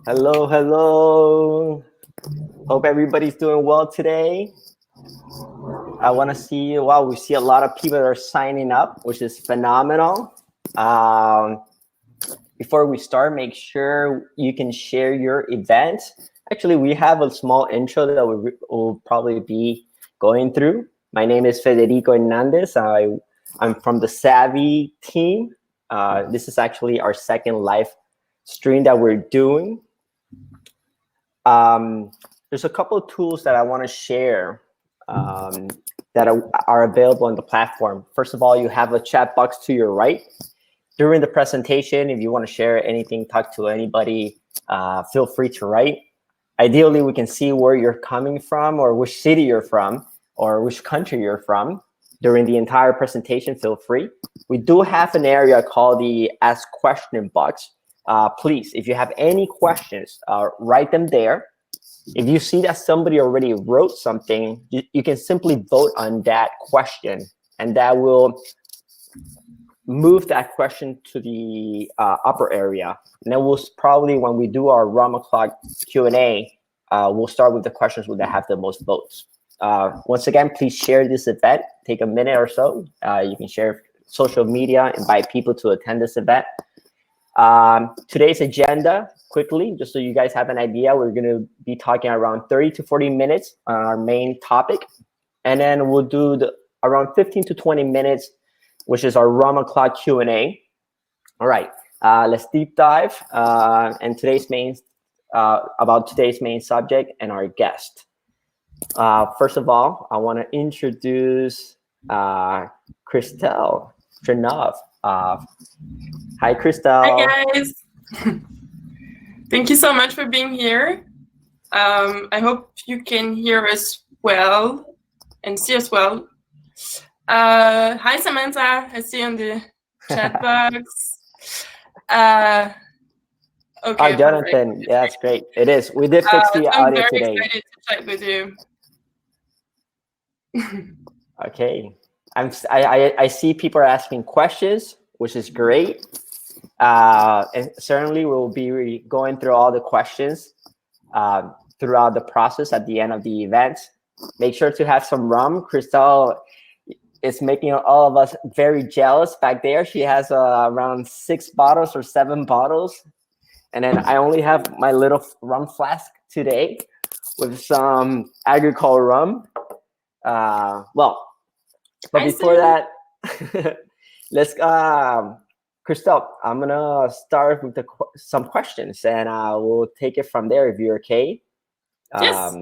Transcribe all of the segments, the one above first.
Hello, hello. Hope everybody's doing well today. I want to see, wow, we see a lot of people that are signing up, which is phenomenal. Before we start, make sure you can share your event. Actually, we have a small intro that we'll probably be going through. My name is Federico Hernandez. I'm from the Savvy team. This is actually our second live stream that we're doing. There's a couple of tools that I want to share that are available on the platform. First of all, you have a chat box to your right. During the presentation, if you want to share anything, talk to anybody, feel free to write. Ideally, we can see where you're coming from or which city you're from or which country you're from. During the entire presentation, feel free. We do have an area called the Ask Question box. Please, if you have any questions, write them there. If you see that somebody already wrote something, you can simply vote on that question, and that will move that question to the upper area. And then we'll probably, when we do our Rhum o'clock Q&A, we'll start with the questions that have the most votes. Once again, please share this event. Take a minute or so. You can share social media, invite people to attend this event. Today's agenda, quickly, just so you guys have an idea, we're going to be talking around 30 to 40 minutes on our main topic. And then we'll do around 15 to 20 minutes, which is our Rhum o'clock Q&A. All right, let's deep dive and about today's main subject and our guest. First of all, I want to introduce Christelle Treunov. Hi, Christelle. Hi, guys. Thank you so much for being here. I hope you can hear us well and see us well. Hi, Samantha. I see you on the chat box. Okay. Hi, Jonathan. Perfect. Yeah, that's great. It is. We did fix the audio today. I'm very excited to chat with you. Okay. I see people are asking questions, which is great. And certainly we'll be going through all the questions throughout the process at the end of the event. Make sure to have some rum. Christelle is making all of us very jealous back there. She has around 6 bottles or 7 bottles. And then I only have my little rum flask today with some agricole rum. But before that, let's Christelle, I'm gonna start with some questions, and we'll take it from there if you're okay. Yes.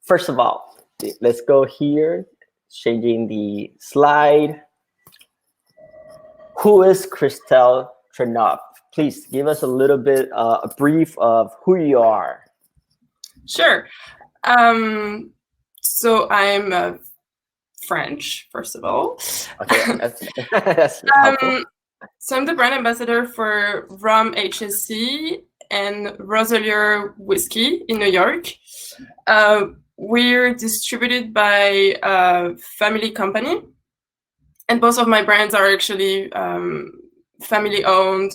First of all, let's go here, changing the slide. Who is Christelle Treunov? Please give us a little bit, a brief of who you are. Sure. So I'm French, first of all. Okay, that's helpful. So I'm the brand ambassador for Rhum HSE and Roselier whiskey in New York. We're distributed by a family company, and both of my brands are actually family owned.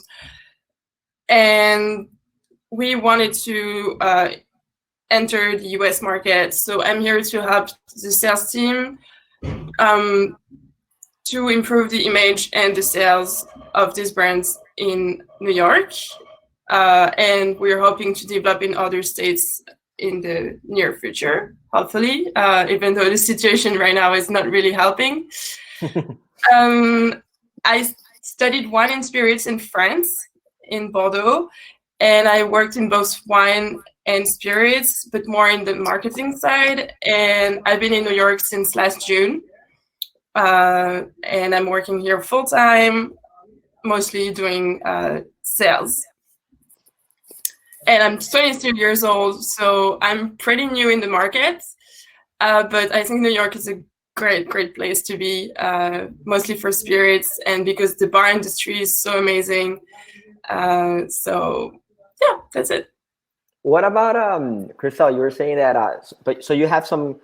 And we wanted to enter the US market, so I'm here to help the sales team to improve the image and the sales of these brands in New York. And we're hoping to develop in other states in the near future, hopefully, even though the situation right now is not really helping. I studied wine and spirits in France, in Bordeaux, and I worked in both wine and spirits, but more in the marketing side. And I've been in New York since last June. And I'm working here full time, mostly doing sales. And I'm 22 years old, so I'm pretty new in the market. But I think New York is a great place to be, mostly for spirits and because the bar industry is so amazing. So yeah, that's it. What about Christelle? You were saying that, but so you have some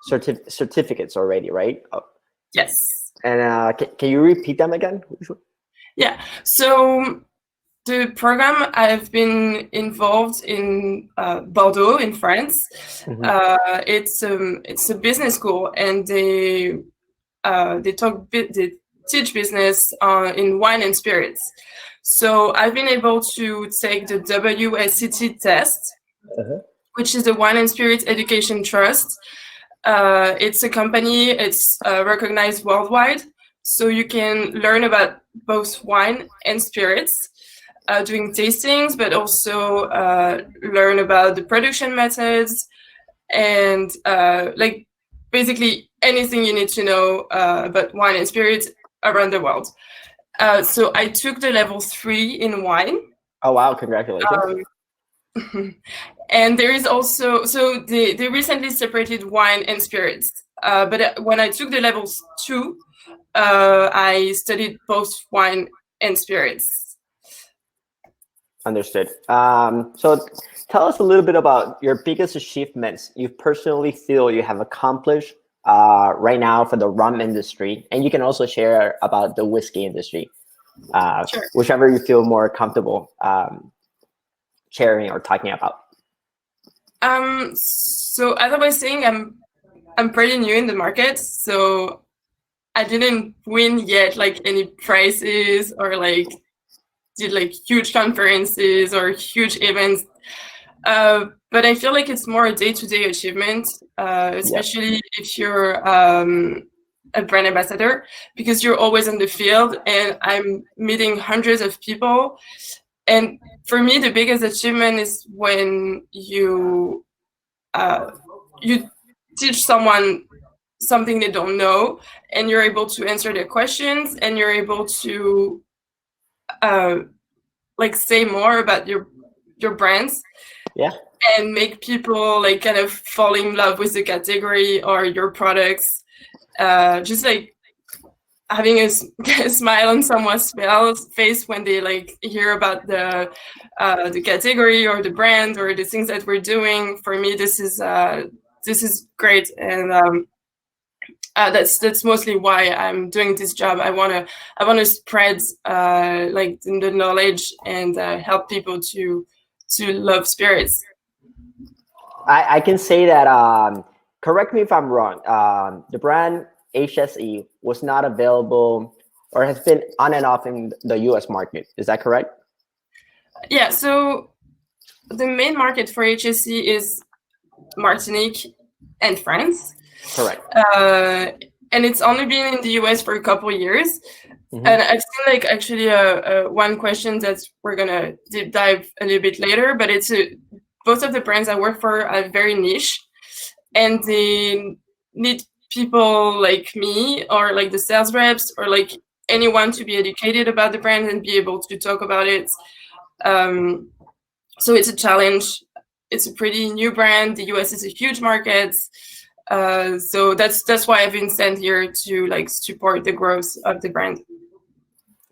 certificates already, right? Yes. And can you repeat them again? Yeah. So The program, I've been involved in Bordeaux in France. Mm-hmm. It's a business school, and they teach business in wine and spirits. So I've been able to take the WSET test, which is the Wine and Spirits Education Trust. It's a company, it's recognized worldwide. So you can learn about both wine and spirits, doing tastings, but also learn about the production methods and like basically anything you need to know about wine and spirits around the world. So I took the level 3 in wine. Oh wow! Congratulations. And there is also, so they recently separated wine and spirits. But when I took the levels 2, I studied both wine and spirits. Understood. So tell us a little bit about your biggest achievements you personally feel you have accomplished right now for the rum industry. And you can also share about the whiskey industry, Sure. whichever you feel more comfortable sharing or talking about. So as I was saying, I'm pretty new in the market, so I didn't win yet like any prizes or like did like huge conferences or huge events. But I feel like it's more a day-to-day achievement, especially if you're a brand ambassador, because you're always in the field and I'm meeting hundreds of people. And for me, the biggest achievement is when you teach someone something they don't know, and you're able to answer their questions, and you're able to like say more about your brands. Yeah. And make people like kind of fall in love with the category or your products. Just like having a smile on someone's face when they like hear about the category or the brand or the things that we're doing. For me, this is great, and that's mostly why I'm doing this job. I wanna spread like the knowledge and help people to love spirits. I can say that, correct me if I'm wrong, the brand HSE was not available or has been on and off in the US market. Is that correct? Yeah, so the main market for HSE is Martinique and France. Correct. And it's only been in the US for a couple of years. Mm-hmm. And I've seen like actually one question that we're gonna deep dive a little bit later, but it's both of the brands I work for are very niche, and they need people like me or like the sales reps or like anyone to be educated about the brand and be able to talk about it. So it's a challenge. It's a pretty new brand. The US is a huge market. So that's why I've been sent here to like support the growth of the brand.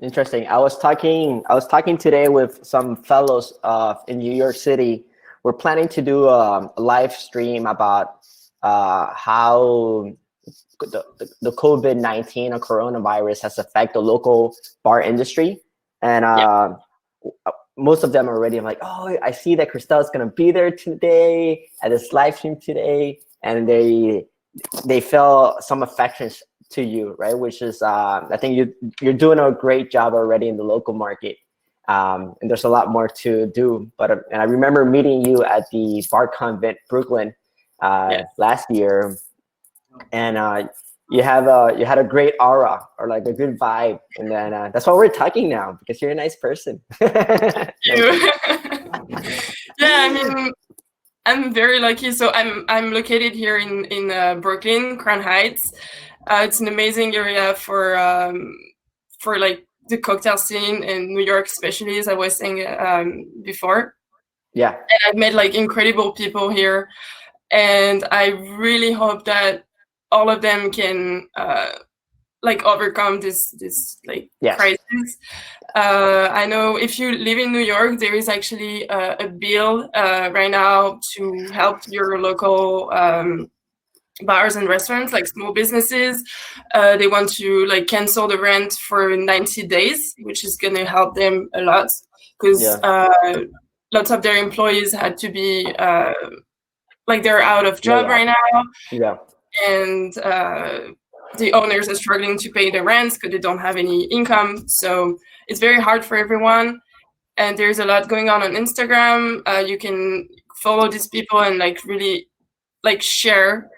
Interesting. I was talking today with some fellows in New York City. We're planning to do a live stream about how the COVID-19 or coronavirus has affected the local bar industry. And most of them already, I'm like, oh, I see that Christelle's gonna be there today at this live stream today, and they feel some affections to you, right? Which is, I think you're doing a great job already in the local market. And there's a lot more to do. And I remember meeting you at the Bar Convent Brooklyn last year, and you had a great aura or like a good vibe, and then that's why we're talking now, because you're a nice person. Thank you. Yeah, I mean, I'm very lucky. So I'm located here in Brooklyn, Crown Heights. It's an amazing area for like the cocktail scene in New York, especially, as I was saying before. Yeah. And I've met like incredible people here, and I really hope that all of them can like overcome this like crisis. I know if you live in New York, there is actually a bill right now to help your local bars and restaurants, like small businesses. They want to like cancel the rent for 90 days, which is going to help them a lot. because Yeah. lots of their employees had to be like they're out of job right now, Yeah. and the owners are struggling to pay the rents because they don't have any income. So it's very hard for everyone. And there's a lot going on Instagram. You can follow these people and like really like share.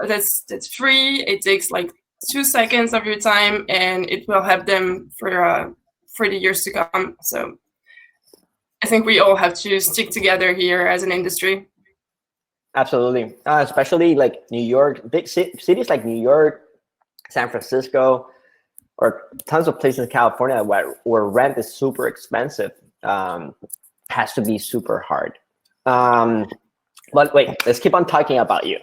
That's free. It takes like 2 seconds of your time, and it will help them for the years to come. So I think we all have to stick together here as an industry. Absolutely, especially like New York, big cities like New York, San Francisco, or tons of places in California where rent is super expensive. Has to be super hard. But wait, let's keep on talking about you.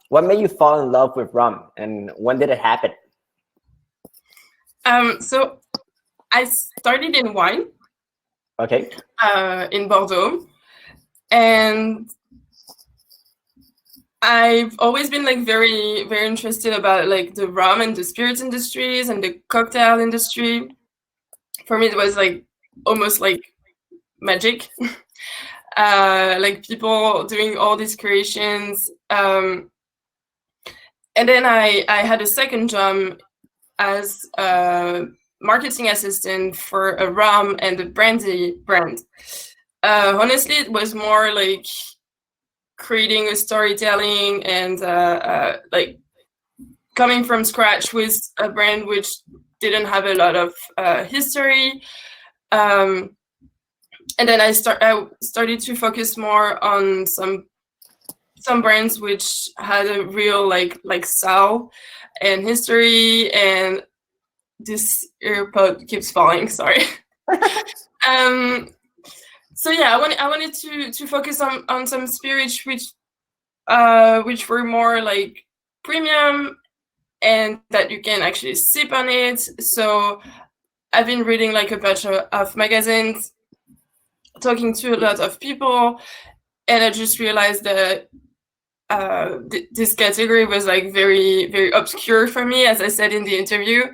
What made you fall in love with rum, and when did it happen? So I started in wine. Okay. In Bordeaux, and I've always been like very, very interested about like the rum and the spirits industries and the cocktail industry. For me, it was like almost like magic. Like people doing all these creations. And then I had a second job as a marketing assistant for a rum and a brandy brand. Honestly, it was more like creating a storytelling and like coming from scratch with a brand which didn't have a lot of history. And then I started to focus more on some brands which had a real like style and history. And this earpod keeps falling. Sorry. So yeah, I wanted to focus on some spirits which were more like premium and that you can actually sip on it. So I've been reading like a bunch of magazines, talking to a lot of people, and I just realized that this category was like very, very obscure for me, as I said in the interview.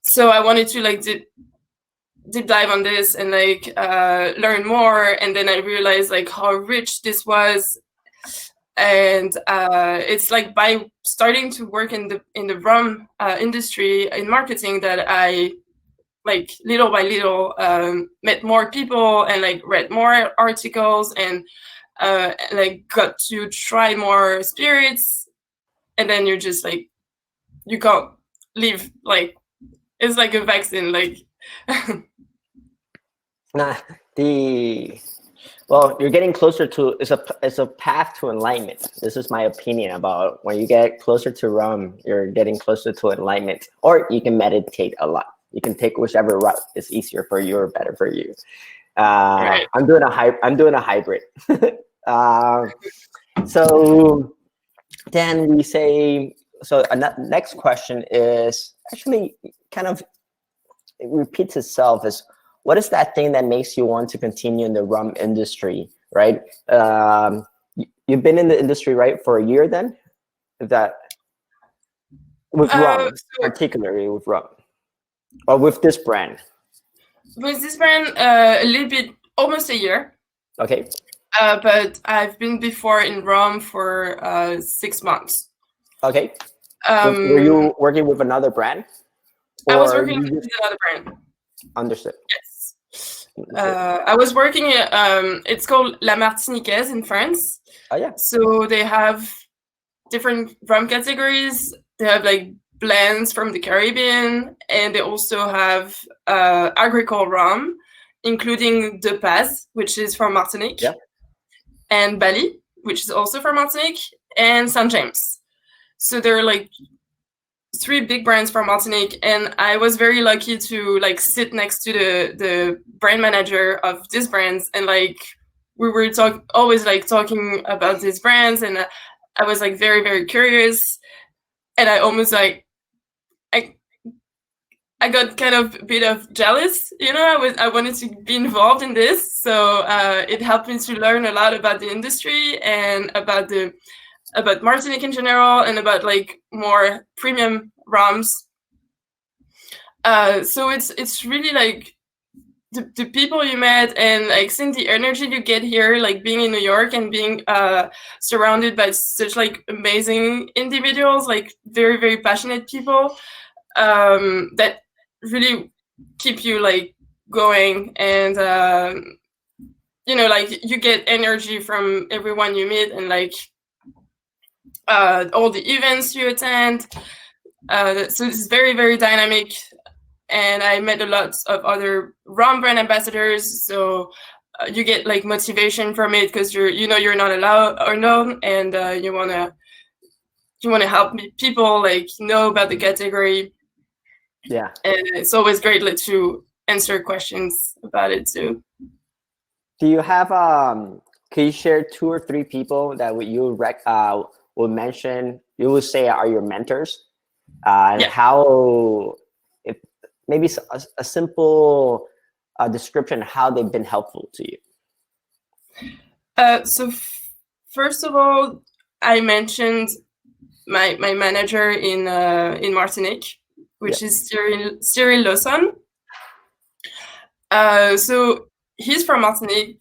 So I wanted to like deep dive on this and like learn more. And then I realized like how rich this was. And it's like by starting to work in the rum industry in marketing that I like little by little met more people and like read more articles and like got to try more spirits. And then you're just like, you can't leave. Like it's like a vaccine. Like Well, you're getting closer to it's a path to enlightenment. This is my opinion about when you get closer to rum, you're getting closer to enlightenment. Or you can meditate a lot. You can take whichever route is easier for you or better for you. right. I'm doing a hybrid. So then we say. So next question is actually kind of it repeats itself. Is what is that thing that makes you want to continue in the rum industry, right? You've been in the industry, right, for a year then? Is that with rum, particularly with rum, or with this brand? With this brand, a little bit, almost a year. Okay. But I've been before in rum for 6 months. Okay. Were you working with another brand? I was working with another brand. Understood. Yes. I was working, it's called La Martiniquaise in France. Oh, yeah. So they have different rum categories. They have like blends from the Caribbean, and they also have agricole rum, including De Paz, which is from Martinique, yeah. and Bali, which is also from Martinique, and St. James. So they're like 3 big brands from Martinique, and I was very lucky to like sit next to the brand manager of these brands, and like we were always like talking about these brands, and I was like very, very curious, and I almost like I got kind of a bit of jealous, you know. I wanted to be involved in this, so it helped me to learn a lot about the industry and about Martinique in general, and about like more premium rums. So it's really like the people you met and like seeing the energy you get here, like being in New York and being surrounded by such like amazing individuals, like very, very passionate people that really keep you like going. And like you get energy from everyone you meet, and like all the events you attend. So it's very, very dynamic. And I met a lot of other rum brand ambassadors. So you get like motivation from it, because you're not allowed or known, and you wanna help people like know about the category. Yeah. And it's always great like, to answer questions about it too. Do you have can you share 2 or 3 people that you will mention, you will say are your mentors, and how, if maybe a simple description of how they've been helpful to you? So first of all, I mentioned my manager in Martinique, which is Cyril Lawson. So he's from Martinique.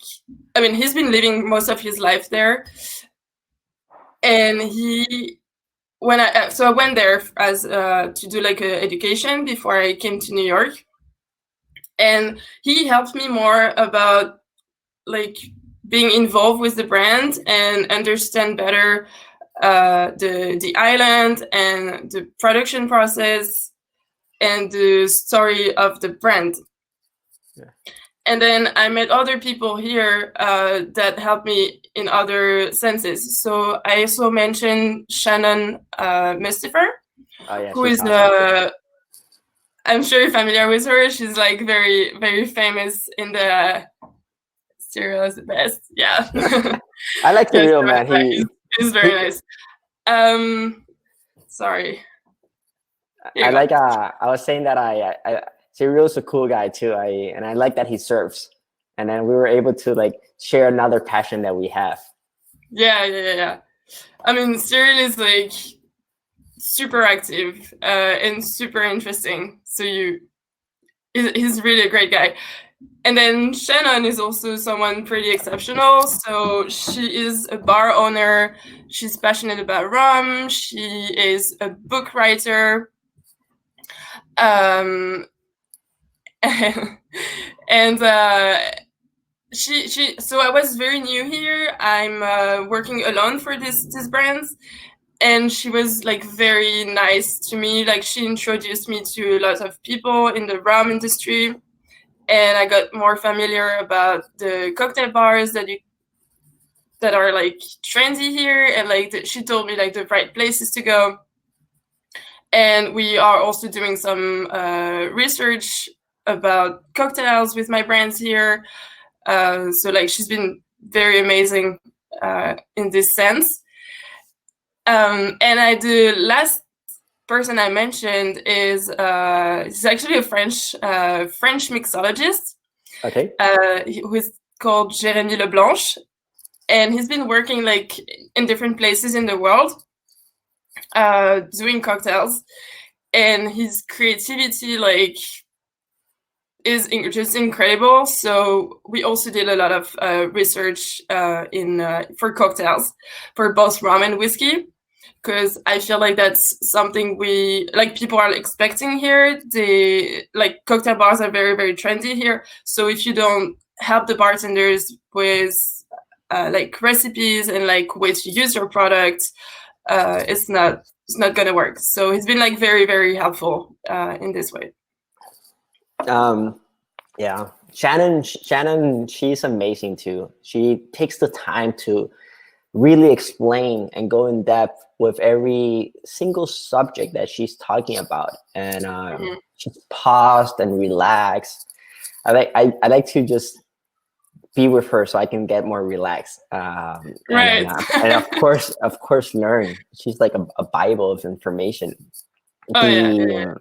I mean, he's been living most of his life there, and I went there as to do like an education before I came to New York, and he helped me more about like being involved with the brand and understand better the island and the production process and the story of the brand. Yeah. And then I met other people here that helped me in other senses. So I also mentioned Shannon Mustafer, who is awesome. I'm sure you're familiar with her. She's like very, very famous in the Cyril is the best. Yeah. I like Cyril, man. He's very nice. Sorry. I was saying that Cyril's a cool guy too. I like that he surfs, and then we were able to like share another passion that we have. Yeah. I mean, Cyril is like super active and super interesting. So he's really a great guy. And then Shannon is also someone pretty exceptional. So she is a bar owner. She's passionate about rum. She is a book writer. And so I was very new here. I'm working alone for this brands, and she was like very nice to me. Like she introduced me to a lot of people in the rum industry, and I got more familiar about the cocktail bars that are like trendy here, and like she told me like the right places to go. And we are also doing some research about cocktails with my brands here. So like she's been very amazing in this sense. And the last person I mentioned is he's actually a French mixologist. Okay. Who is called Jérémy Leblanche, and he's been working like in different places in the world doing cocktails, and his creativity like is just incredible. So we also did a lot of research for cocktails for both rum and whiskey, because I feel like that's something people are expecting here. Like cocktail bars are very, very trendy here. So if you don't help the bartenders with like recipes and like ways to use your product, it's not gonna work. So he's been like very, very helpful in this way. Yeah, Shannon, she's amazing too. She takes the time to really explain and go in depth with every single subject that she's talking about, and she's paused and relaxed. I like to just be with her so I can get more relaxed. Right. And of course, learn. She's like a Bible of information. Yeah.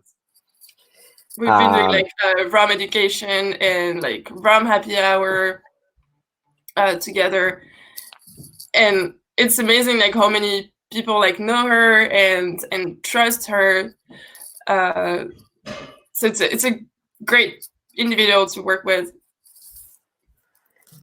We've been doing like rum education and like rum happy hour together, and it's amazing like how many people like know her and trust her. So it's a great individual to work with.